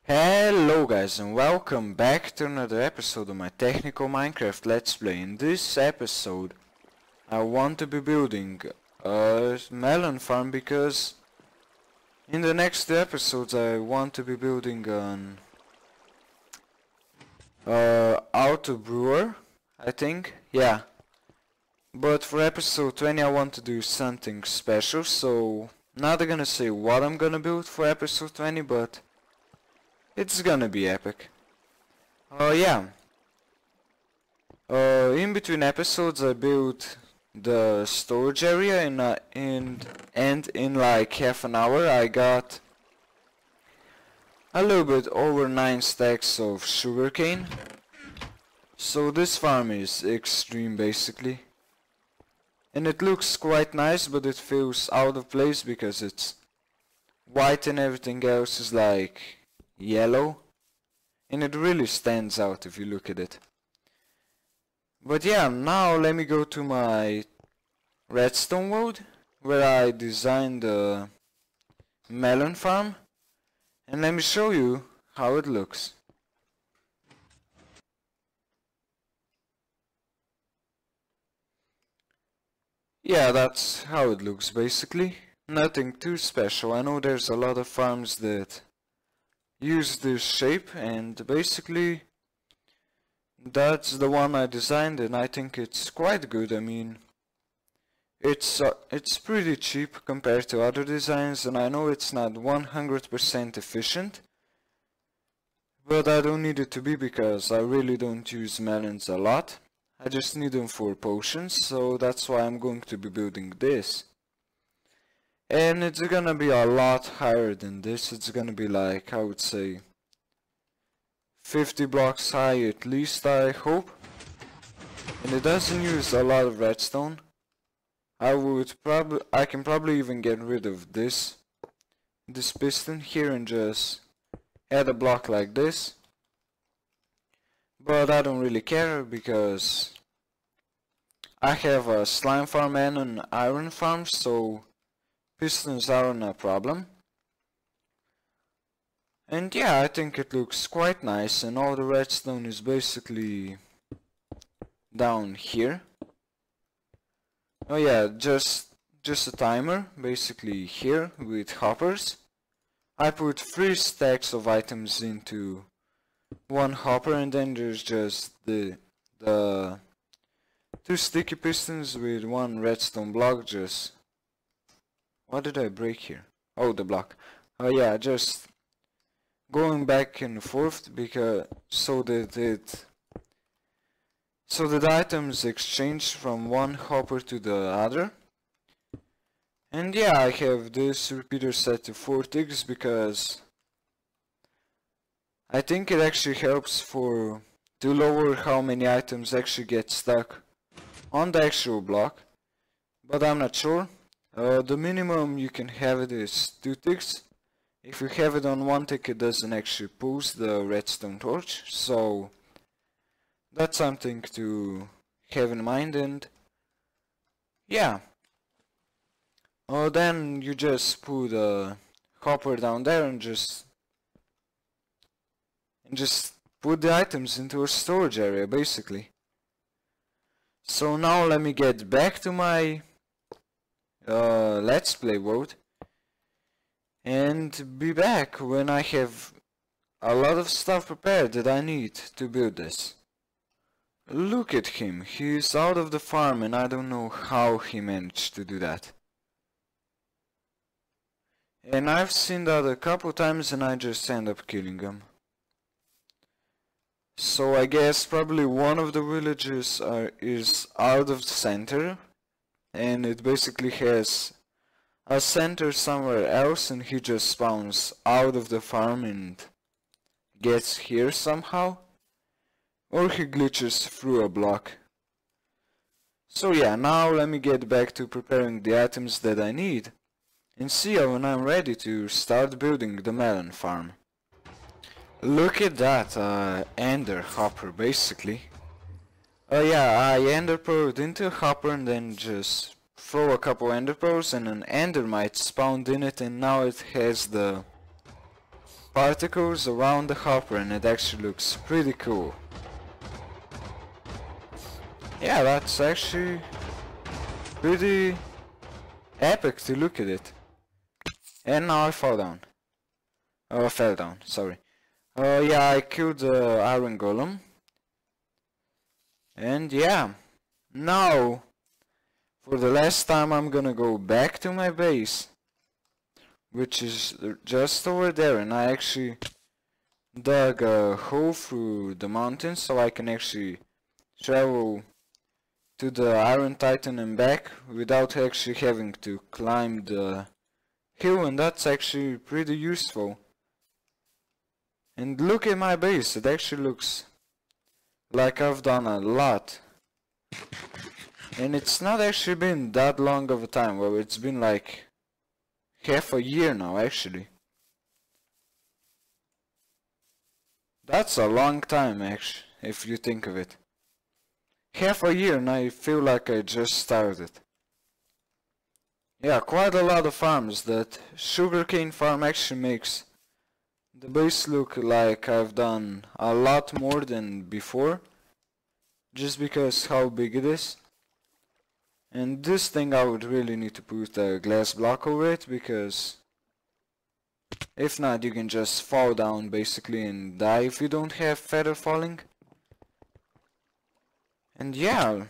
Hello guys and welcome back to another episode of my technical Minecraft Let's Play. In this episode I want to be building a melon farm because in the next two episodes I want to be building an auto brewer, I think, yeah. But for episode 20 I want to do something special, so not gonna say what I'm gonna build for episode 20, but it's gonna be epic. Yeah. In between episodes I built the storage area and in like half an hour I got a little bit over 9 stacks of sugarcane. So this farm is extreme basically. And it looks quite nice, but it feels out of place because it's white and everything else is like yellow, and it really stands out if you look at it. But yeah, now let me go to my redstone world where I designed the melon farm, and let me show you how it looks. Yeah, that's how it looks basically. Nothing too special. I know there's a lot of farms that use this shape, and basically that's the one I designed and I think it's quite good. I mean, it's pretty cheap compared to other designs, and I know it's not 100% efficient, but I don't need it to be because I really don't use melons a lot. I just need them for potions, so that's why I'm going to be building this. And it's gonna be a lot higher than this. It's gonna be like, I would say 50 blocks high at least, I hope. And it doesn't use a lot of redstone. I can probably even get rid of this piston here and just add a block like this. But I don't really care because I have a slime farm and an iron farm, so pistons aren't a problem. And yeah, I think it looks quite nice, and all the redstone is basically down here. Oh yeah, just a timer basically here with hoppers. I put 3 stacks of items into one hopper, and then there's just the 2 sticky pistons with 1 redstone block. Just what did I break here? Oh, the block. Oh yeah, just going back and forth because so that items exchange from one hopper to the other. And yeah, I have this repeater set to 4 ticks because I think it actually helps to lower how many items actually get stuck on the actual block, but I'm not sure. The minimum you can have it is 2 ticks. If you have it on 1 tick, it doesn't actually pulse the redstone torch, so that's something to have in mind. And yeah, then you just put a hopper down there and just put the items into a storage area basically. So now let me get back to my Let's Play world and be back when I have a lot of stuff prepared that I need to build this. Look at him, he's out of the farm and I don't know how he managed to do that. And I've seen that a couple times and I just end up killing him. So I guess probably one of the villages is out of the center, and it basically has a center somewhere else, and he just spawns out of the farm and gets here somehow, or he glitches through a block. So yeah, now let me get back to preparing the items that I need and see you when I'm ready to start building the melon farm. Look at that, ender hopper basically. Yeah, I ender pearled into a hopper and then just throw a couple ender pearls and an endermite spawned in it, and now it has the particles around the hopper, and it actually looks pretty cool. Yeah, that's actually pretty epic to look at it. And now I fall down. Oh, I fell down, sorry. Yeah, I killed the iron golem. And yeah, now, for the last time I'm gonna go back to my base, which is just over there, and I actually dug a hole through the mountains so I can actually travel to the Iron Titan and back without actually having to climb the hill, and that's actually pretty useful. And look at my base, it actually looks like I've done a lot. And it's not actually been that long of a time, well, it's been like half a year now actually. That's a long time actually, if you think of it. Half a year and I feel like I just started. Yeah, quite a lot of farms. That sugarcane farm actually makes the base look like I've done a lot more than before, just because how big it is. And this thing I would really need to put a glass block over it, because if not you can just fall down basically and die if you don't have feather falling. And yeah,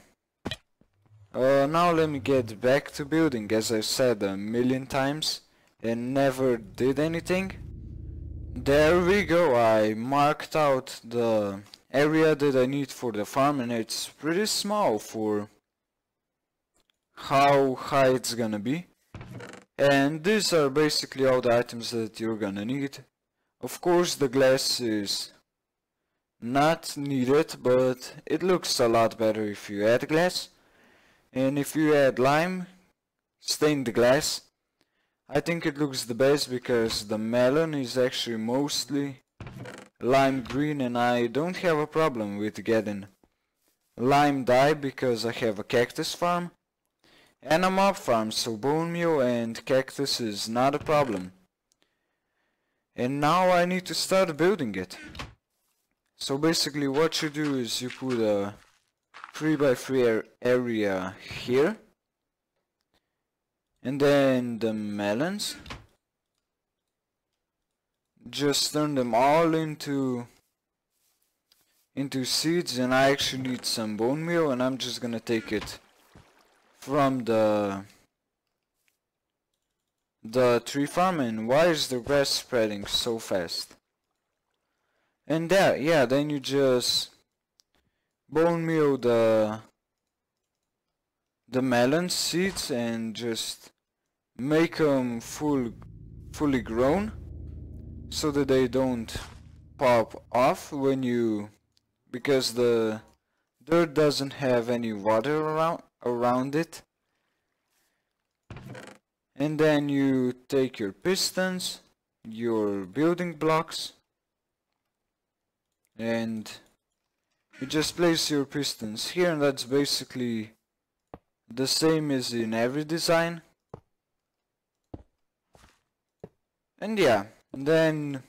now let me get back to building, as I've said a million times and never did anything. There we go, I marked out the area that I need for the farm, and it's pretty small for how high it's gonna be. And these are basically all the items that you're gonna need. Of course the glass is not needed, but it looks a lot better if you add glass. And if you add lime, stained glass, I think it looks the best, because the melon is actually mostly lime green, and I don't have a problem with getting lime dye because I have a cactus farm and a mob farm, so bone meal and cactus is not a problem. And now I need to start building it. So basically what you do is you put a 3x3 area here, and then the melons, just turn them all into seeds. And I actually need some bone meal, and I'm just gonna take it from the tree farm. And why is the grass spreading so fast? And there, yeah, then you just bone meal the melon seeds and just make them fully grown, so that they don't pop off when you, because the dirt doesn't have any water around it. And then you take your pistons, your building blocks, and you just place your pistons here, and that's basically the same as in every design. And yeah, then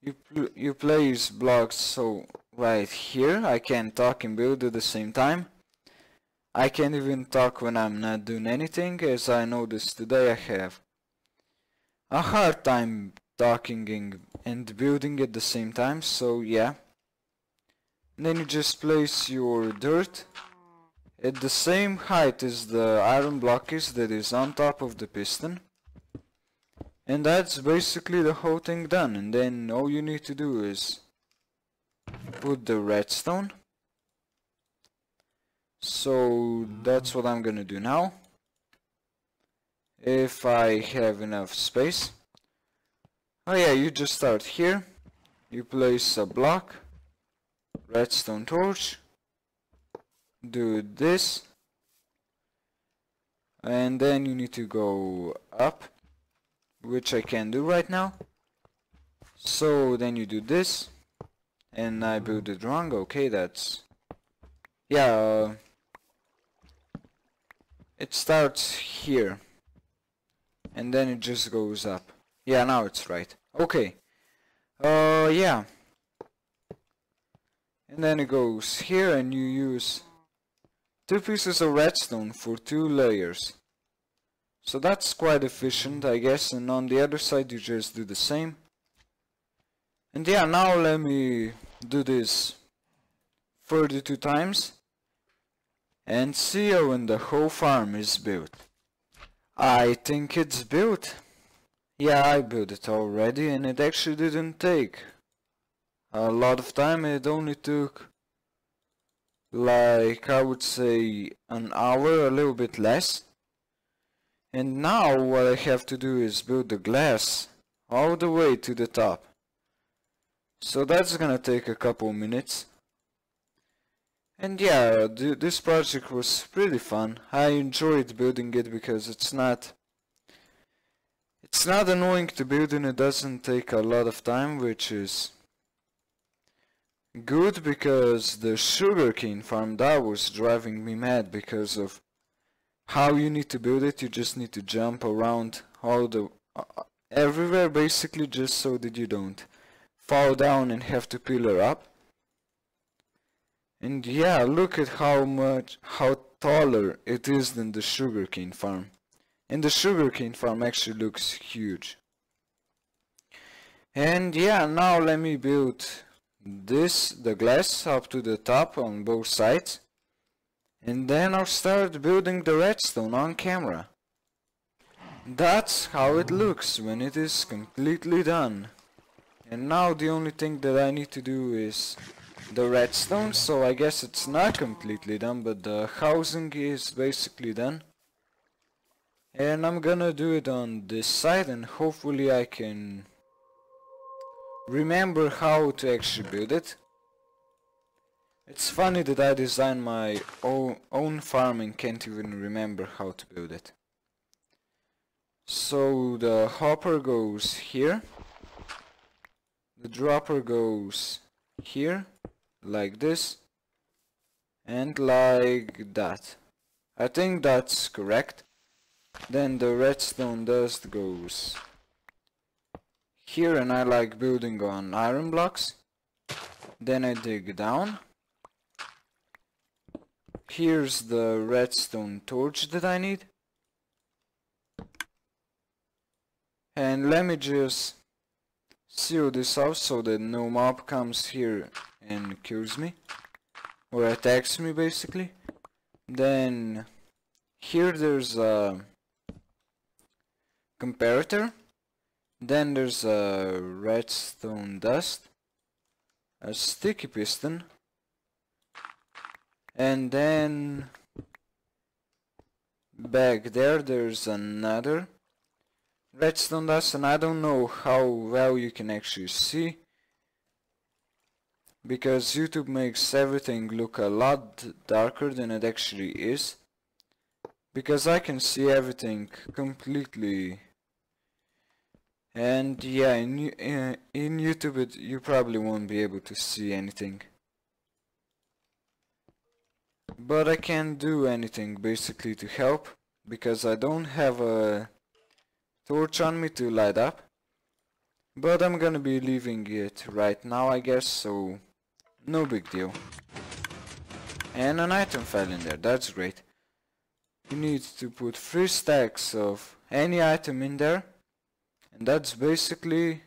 you place blocks, so right here I can talk and build at the same time. I can't even talk when I'm not doing anything, as I noticed today I have a hard time talking and building at the same time, so yeah. And then you just place your dirt at the same height as the iron block is that is on top of the piston. And that's basically the whole thing done. And then all you need to do is put the redstone. So that's what I'm gonna do now, if I have enough space. Oh yeah, you just start here, you place a block, redstone torch, do this, and then you need to go up, which I can do right now. So then you do this, and I built it wrong. Okay, that's, yeah, it starts here and then it just goes up. Yeah, now it's right. Okay, Yeah. And then it goes here and you use 2 pieces of redstone for 2 layers. So that's quite efficient, I guess, and on the other side you just do the same. And yeah, now let me do this 32 times and see when the whole farm is built. I think it's built. Yeah, I built it already and it actually didn't take a lot of time. It only took, like, I would say an hour, a little bit less. And now what I have to do is build the glass all the way to the top. So that's gonna take a couple minutes. And yeah, this project was pretty fun. I enjoyed building it because it's not annoying to build and it doesn't take a lot of time, which is good because the sugarcane farm, that was driving me mad because of how you need to build it. You just need to jump around all the everywhere basically, just so that you don't fall down and have to pillar up. And yeah, look at how taller it is than the sugarcane farm. And the sugarcane farm actually looks huge. And yeah, now let me build the glass up to the top on both sides. And then I'll start building the redstone on camera. That's how it looks when it is completely done. And now the only thing that I need to do is the redstone, so I guess it's not completely done, but the housing is basically done. And I'm gonna do it on this side and hopefully I can remember how to actually build it. It's funny that I designed my own farm and can't even remember how to build it. So the hopper goes here. The dropper goes here, like this, and like that. I think that's correct. Then the redstone dust goes here, and I like building on iron blocks. Then I dig down. Here's the redstone torch that I need. And let me just seal this off so that no mob comes here and kills me, or attacks me basically. Then here there's a comparator. Then there's a redstone dust, a sticky piston, and then back there's another redstone dust, and I don't know how well you can actually see because YouTube makes everything look a lot darker than it actually is, because I can see everything completely. And yeah, in YouTube you probably won't be able to see anything, but I can't do anything basically to help because I don't have a torch on me to light up. But I'm gonna be leaving it right now, I guess, so no big deal. And an item fell in there, that's great. You need to put 3 stacks of any item in there. And that's basically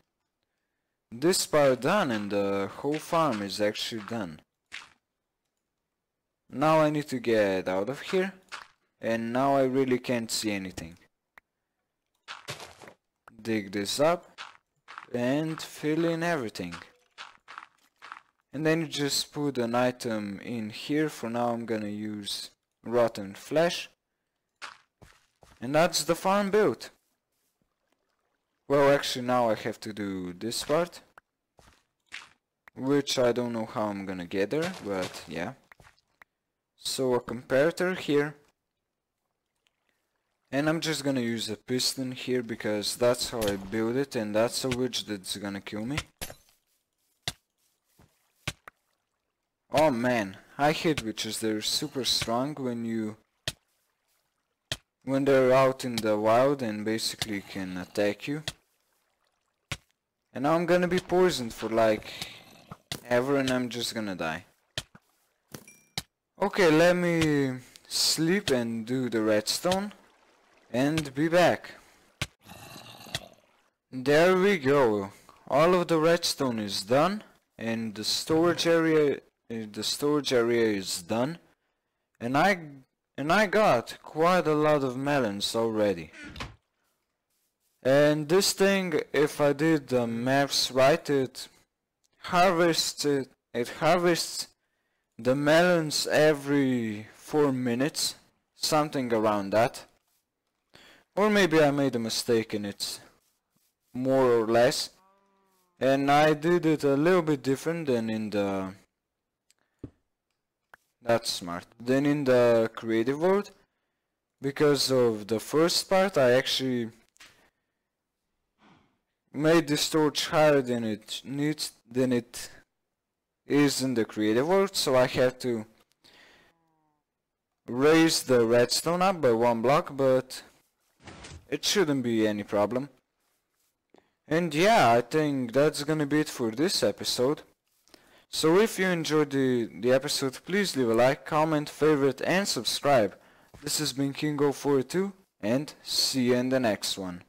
this part done, and the whole farm is actually done. Now I need to get out of here, and now I really can't see anything. Dig this up and fill in everything. And then you just put an item in here. For now I'm gonna use rotten flesh. And that's the farm built. Well, actually now I have to do this part, which I don't know how I'm gonna get there, but yeah. So a comparator here, and I'm just gonna use a piston here because that's how I build it, and that's a witch that's gonna kill me. Oh man, I hate witches. They're super strong when they're out in the wild and basically can attack you. And now I'm gonna be poisoned for like ever and I'm just gonna die. Okay, let me sleep and do the redstone and be back. There we go. All of the redstone is done and the storage area is done. And I got quite a lot of melons already. And this thing, if I did the maths right, it harvests the melons every 4 minutes, something around that. Or maybe I made a mistake and it's more or less. And I did it a little bit different than in the... That's smart. Than in the creative world. Because of the first part, I actually made the storage higher than it is in the creative world, so I had to raise the redstone up by 1 block, but it shouldn't be any problem. And yeah, I think that's gonna be it for this episode. So if you enjoyed the episode, please leave a like, comment, favorite and subscribe. This has been Kingo42 and see you in the next one.